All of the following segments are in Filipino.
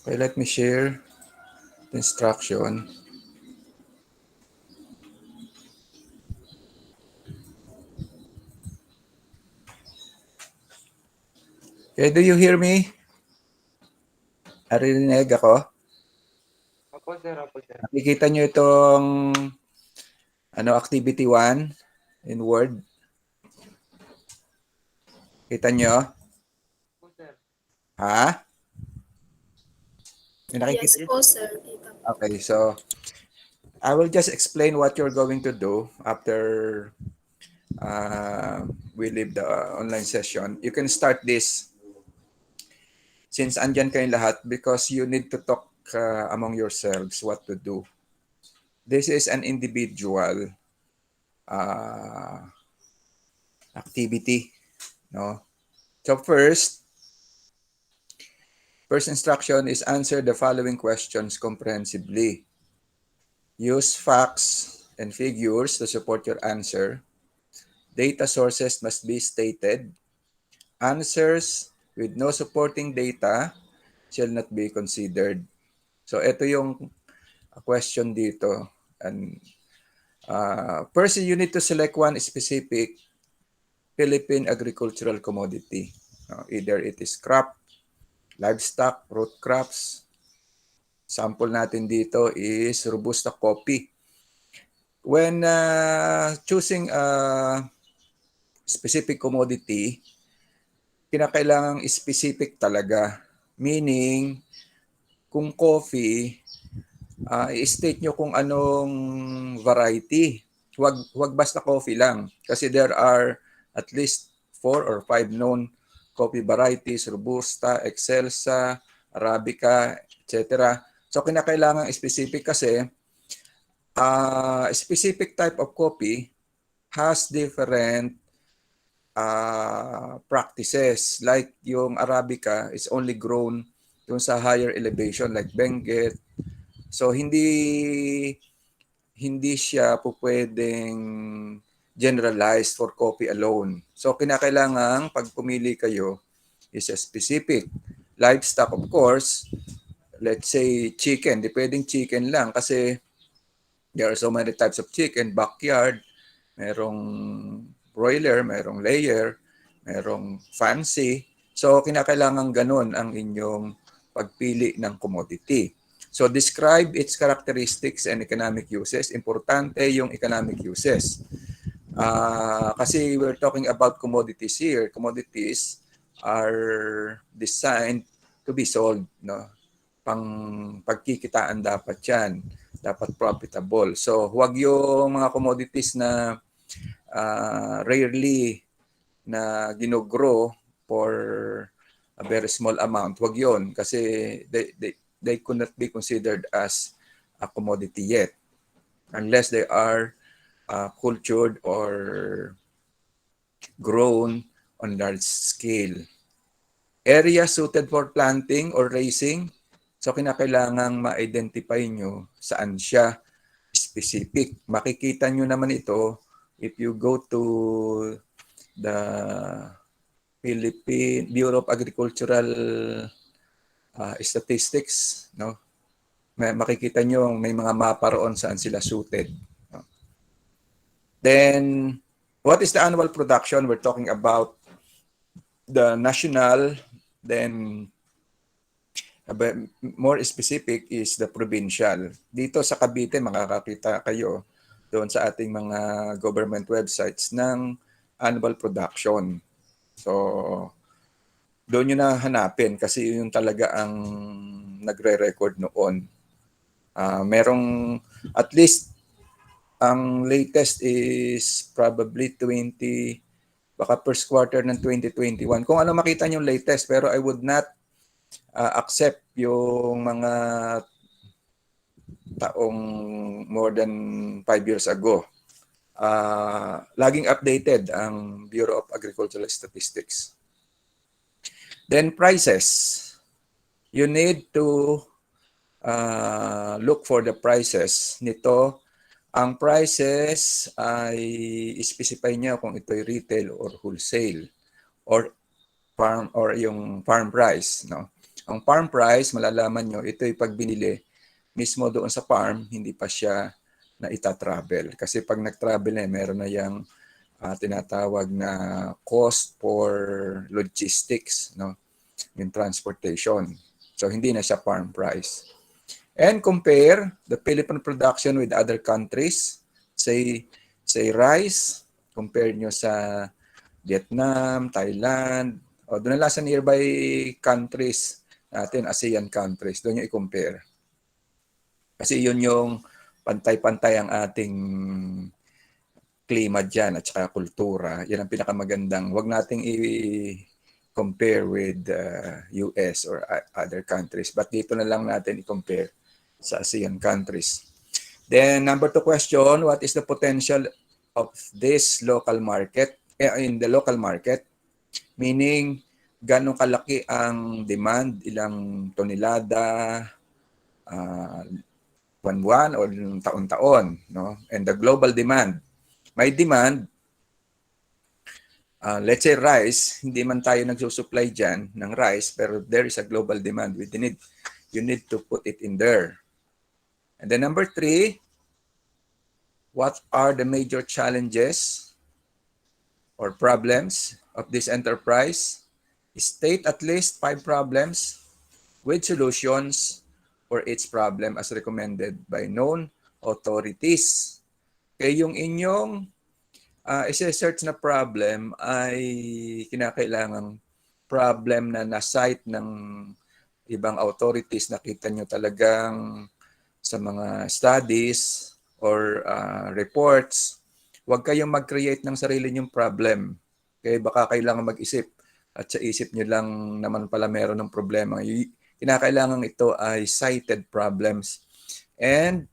Okay, let me share the instruction. Okay, do you hear me? Narinig ako? Opo, sir. Opo, sir. Nakikita nyo itong activity 1 in Word? Kita nyo? Opo, sir. Ha? May nakikita? Yes po, sir. Kita po. Okay, so I will just explain what you're going to do after we leave the online session. You can start this since andyan kayong lahat because you need to talk among yourselves what to do. This is an individual activity, no? So first instruction is answer the following questions comprehensively. Use facts and figures to support your answer. Data sources must be stated. Answers with no supporting data shall not be considered. So ito yung question dito. And first, you need to select one specific Philippine agricultural commodity. Either it is crop, livestock, root crops. Sample natin dito is Robusta coffee. When choosing a specific commodity, kinakailangang specific talaga. Meaning, kung coffee, i-state nyo kung anong variety. Huwag basta coffee lang. Kasi there are at least 4 or 5 known coffee varieties, Robusta, Excelsa, Arabica, etc. So, kinakailangan specific kasi specific type of coffee has different practices. Like yung Arabica is only grown dun sa higher elevation like Benguet. So hindi siya po pwedeng generalized for coffee alone. So kinakailangan pag pumili kayo is a specific. Livestock of course, let's say chicken. Di pwedeng chicken lang kasi there are so many types of chicken. Backyard, merong broiler, merong layer, merong fancy. So kinakailangan ganun ang inyong pagpili ng commodity. So describe its characteristics and economic uses. Importante yung economic uses. Kasi we're talking about commodities here. Commodities are designed to be sold. No? Pang pagkikitaan dapat yan. Dapat profitable. So huwag yung mga commodities na rarely na ginogrow for a very small amount. Huwag yun kasi they could not be considered as a commodity yet unless they are cultured or grown on large scale. Area suited for planting or raising. So kinakailangang ma-identify nyo saan siya specific. Makikita nyo naman ito if you go to the Philippine Bureau of Agricultural Statistics, no? Makikita nyo may mga mapa roon saan sila suited. No? Then, what is the annual production? We're talking about the national, then more specific is the provincial. Dito sa Cavite, makakakita kayo doon sa ating mga government websites ng annual production. So, doon nyo na hanapin kasi yun talaga ang nagre-record noon. Merong at least ang latest is probably 20, baka first quarter ng 2021. Kung ano makita nyo latest, pero I would not accept yung mga taong more than 5 years ago. Laging updated ang Bureau of Agricultural Statistics. Then prices. You need to look for the prices nito. Ang prices ay specify niya kung ito'y retail or wholesale or farm or yung farm price, no? Ang farm price, malalaman nyo, ito yung pag binili mismo doon sa farm, hindi pa siya na ita-travel. Kasi pag nag-travel na, meron na yung tinatawag na cost for logistics, no? Yung transportation. So, hindi na siya farm price. And compare the Philippine production with other countries. Say rice, compare nyo sa Vietnam, Thailand, o doon na lang sa nearby countries natin, ASEAN countries, doon nyo i-compare. Kasi yun yung pantay-pantay ang ating klima dyan at saka kultura. Yan ang pinakamagandang. Huwag nating i-compare with US or other countries. But dito na lang natin i-compare sa ASEAN countries. Then number 2 question, what is the potential of this local market, in the local market? Meaning, gano'ng kalaki ang demand, ilang tonelada, buwan-buwan o taon-taon, no? And the global demand. May demand, let's say rice, hindi man tayo nagsusupply dyan ng rice, pero there is a global demand. You need to put it in there. And then number 3, what are the major challenges or problems of this enterprise? State at least 5 problems with solutions for each problem as recommended by known authorities. Kaya yung inyong isa-search na problem ay kinakailangang problem na na-cite ng ibang authorities. Nakita nyo talagang sa mga studies or reports, huwag kayong mag-create ng sarili nyong problem. Kaya baka kailangan mag-isip at sa isip nyo lang naman pala meron ng problema. Kinakailangan ito ay cited problems and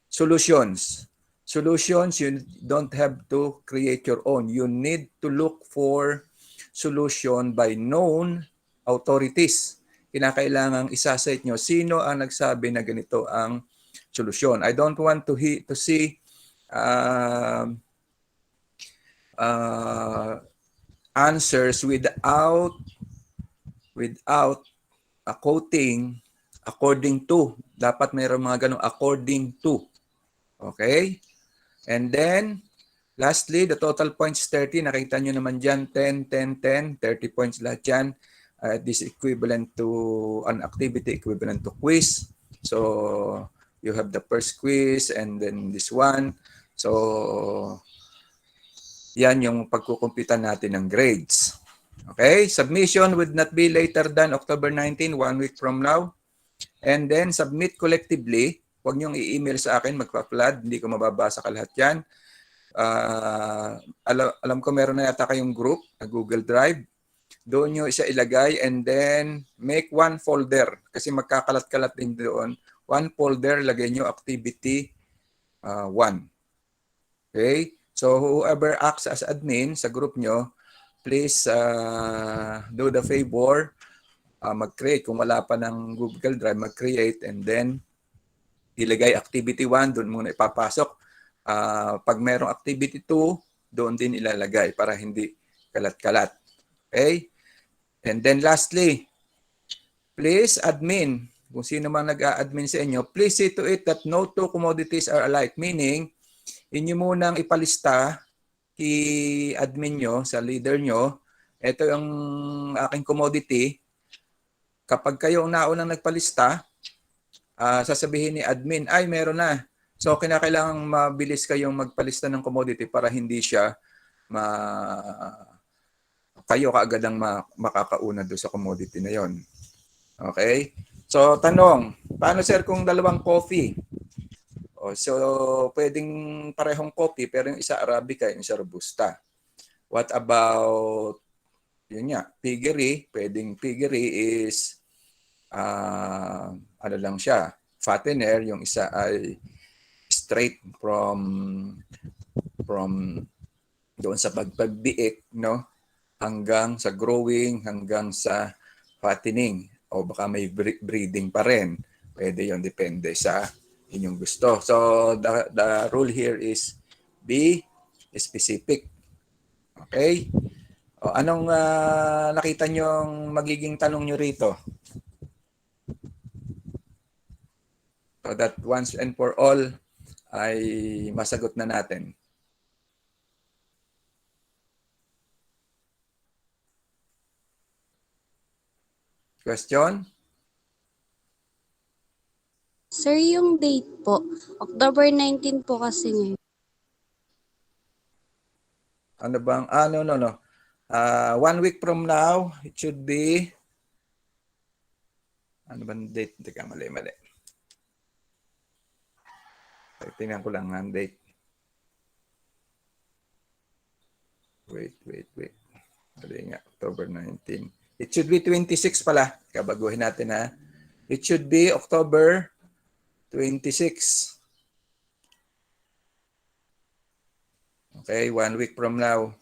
solutions. Solutions, you don't have to create your own. You need to look for solution by known authorities. Kinakailangan isa-cite nyo sino ang nagsabi na ganito ang solusyon. I don't want to see answers without a quoting according to. Dapat mayroong mga ganong according to. Okay? And then, lastly, the total points 30. Nakita nyo naman dyan, 10, 10, 10, 30 points lahat dyan. This equivalent to an activity equivalent to quiz. So, you have the first quiz and then this one. So, yan yung pagkukumpitan natin ng grades. Okay? Submission would not be later than October 19, 1 week from now. And then, submit collectively. Huwag niyong i-email sa akin, magpa-flood. Hindi ko mababasa ka lahat yan. Alam ko meron na yata kayong group na Google Drive. Doon nyo isa ilagay and then make one folder. Kasi magkakalat-kalat din doon. One folder, lagay nyo activity 1. Okay? So whoever acts as admin sa group nyo, please do the favor, mag-create. Kung wala pa ng Google Drive, mag-create and then ilagay activity 1, doon muna ipapasok. Pag merong activity 2, doon din ilalagay para hindi kalat-kalat. Okay? And then lastly, please admin, kung sino man nag-a-admin sa inyo, please see to it that no two commodities are alike. Meaning, inyo munang ipalista i-admin nyo sa leader nyo, ito yung aking commodity. Kapag kayo ang naunang nagpalista, sasabihin ni admin, ay meron na. So, kinakailangan mabilis kayong magpalista ng commodity para hindi siya kayo kaagad ang makakauna doon sa commodity na yon. Okay? So, tanong, paano sir kung dalawang coffee? So, pwedeng parehong coffee pero yung isa Arabica, yung isa Robusta. What about, yun nga, piggery? Pwedeng piggery is, ano lang siya, fattener, yung isa ay straight from doon sa pagbiik, no? Hanggang sa growing, hanggang sa fattening. O baka may breeding pa rin. Pwede yon, depende sa inyong gusto. So, the rule here is be specific. Okay? O, anong nakita nyo magiging tanong nyo rito? So that once and for all ay masagot na natin. Question? Sir, yung date po, October 19 po kasi ngayon. Ano bang, no. 1 week from now, it should be, ano bang date? Teka, mali. Tingnan ko lang ang date. Wait. Mali nga, October 19. It should be 26 pala. Kabaguhin natin ha. It should be October 26. Okay, 1 week from now.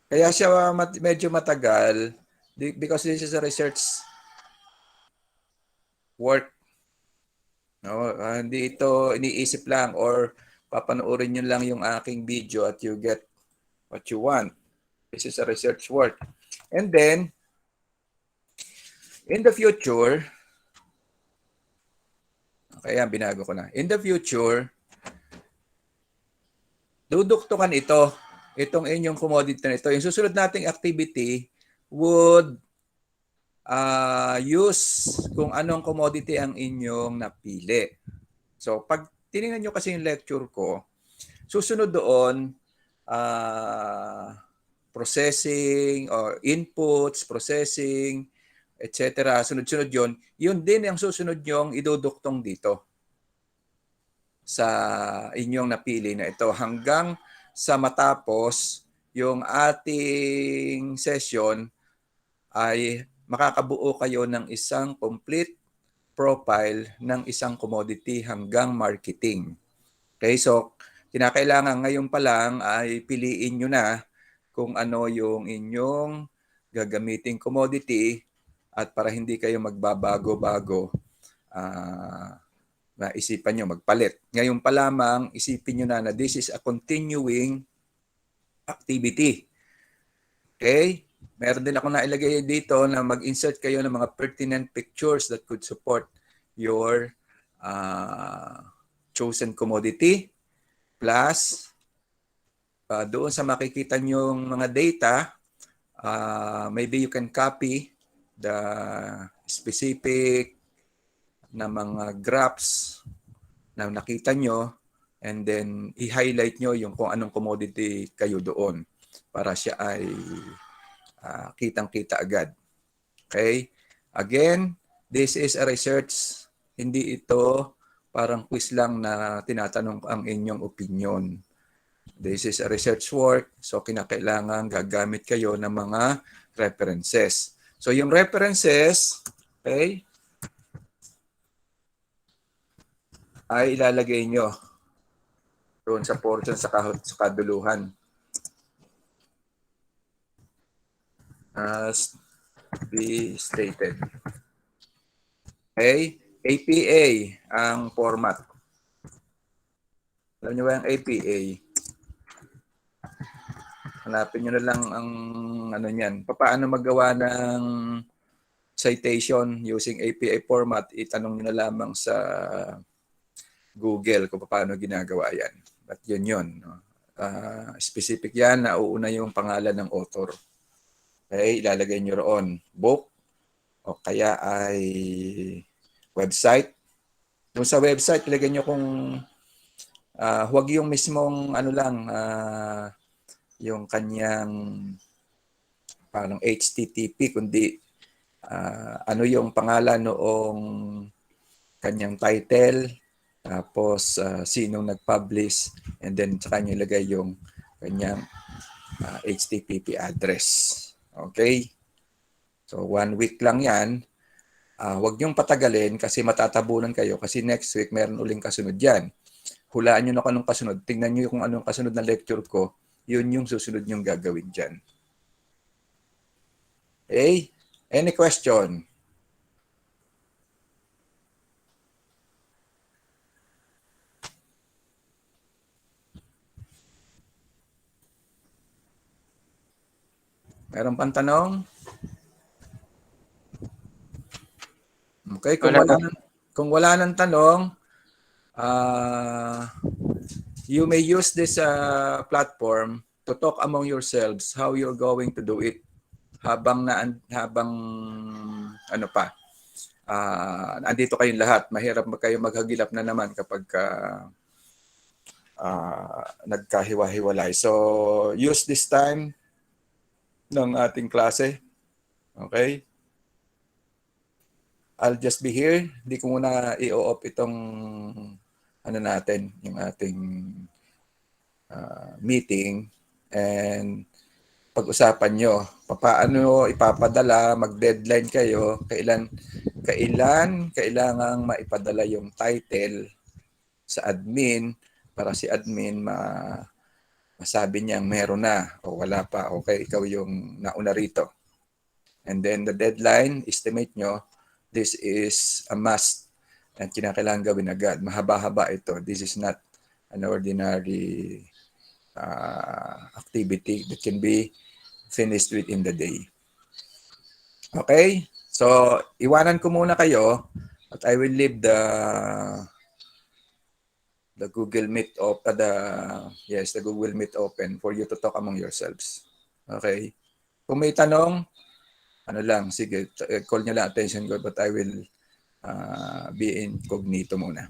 Kaya siya medyo matagal because this is a research work. No, hindi ito iniisip lang or papanoorin nyo lang yung aking video at you get what you want. This is a research work. And then, in the future, kaya binago ko na. In the future, duduktukan ito. Itong inyong commodity na ito. Yung susunod nating activity would use kung anong commodity ang inyong napili. So, pag tinignan nyo kasi yung lecture ko, susunod doon, processing or inputs, processing, etc. Sunod-sunod yun. Yun din ang susunod yung iduduktong dito sa inyong napili na ito hanggang sa matapos yung ating session ay makakabuo kayo ng isang complete profile ng isang commodity hanggang marketing. Okay, so kinakailangan ngayon pa lang ay piliin nyo na kung ano yung inyong gagamiting commodity at para hindi kayo magbabago-bago, naisipan nyo magpalit. Ngayon pa lamang, isipin nyo na this is a continuing activity. Okay? Meron din ako nailagay dito na mag-insert kayo ng mga pertinent pictures that could support your chosen commodity. Plus, doon sa makikita nyong mga data, maybe you can copy the specific na mga graphs na nakita nyo and then i-highlight nyo yung kung anong commodity kayo doon para siya ay kitang-kita agad. Okay? Again, this is a research. Hindi ito parang quiz lang na tinatanong ang inyong opinion. This is a research work. So, kinakailangan gagamit kayo ng mga references. So, yung references, okay, ay ilalagay nyo doon sa portion sa kaduluhan. As be stated. Okay? APA ang format. Alam nyo ba yung APA? Hanapin nyo na lang ang ano niyan. Paano magawa ng citation using APA format? Itanong nyo na lamang sa Google kung paano ginagawa yan. But yun. Specific yan, nauuna yung pangalan ng author. Okay, ilalagay nyo roon. Book o kaya ay website. Doon sa website, ilagay nyo kung huwag yung mismong ano lang, yung kanyang parang HTTP, kundi ano yung pangalan noong kanyang title, tapos sinong nag-publish, and then saka nyo ilagay yung kanyang HTTP address. Okay? So, 1 week lang yan. Huwag niyong patagalin kasi matatabunan kayo kasi next week meron uling kasunod yan. Hulaan nyo na kung anong kasunod. Tingnan nyo kung anong kasunod na lecture ko. Yun yung susunod nyong gagawin dyan. Okay? Any question? Meron pang tanong? Okay, kung wala nang tanong, You may use this platform to talk among yourselves how you're going to do it habang ano pa, andito kayong lahat. Mahirap kayo maghagilap na naman kapag nagkahiwa-hiwalay. So, use this time ng ating klase. Okay? I'll just be here. Hindi ko muna i-off itong ano natin, yung ating meeting, and pag-usapan nyo paano ipapadala, mag-deadline kayo, kailangang maipadala yung title sa admin para si admin masabi niyang meron na o wala pa. Okay, ikaw yung nauna rito. And then the deadline, estimate nyo, this is a must and kinakailangan gawin agad. Mahaba-haba ito. This is not an ordinary activity that can be finished within the day. Okay? So, iwanan ko muna kayo at I will leave the Google Meet the Google Meet open for you to talk among yourselves. Okay? Kung may tanong, ano lang, sige, call nyo lang attention ko, but I will be incognito muna.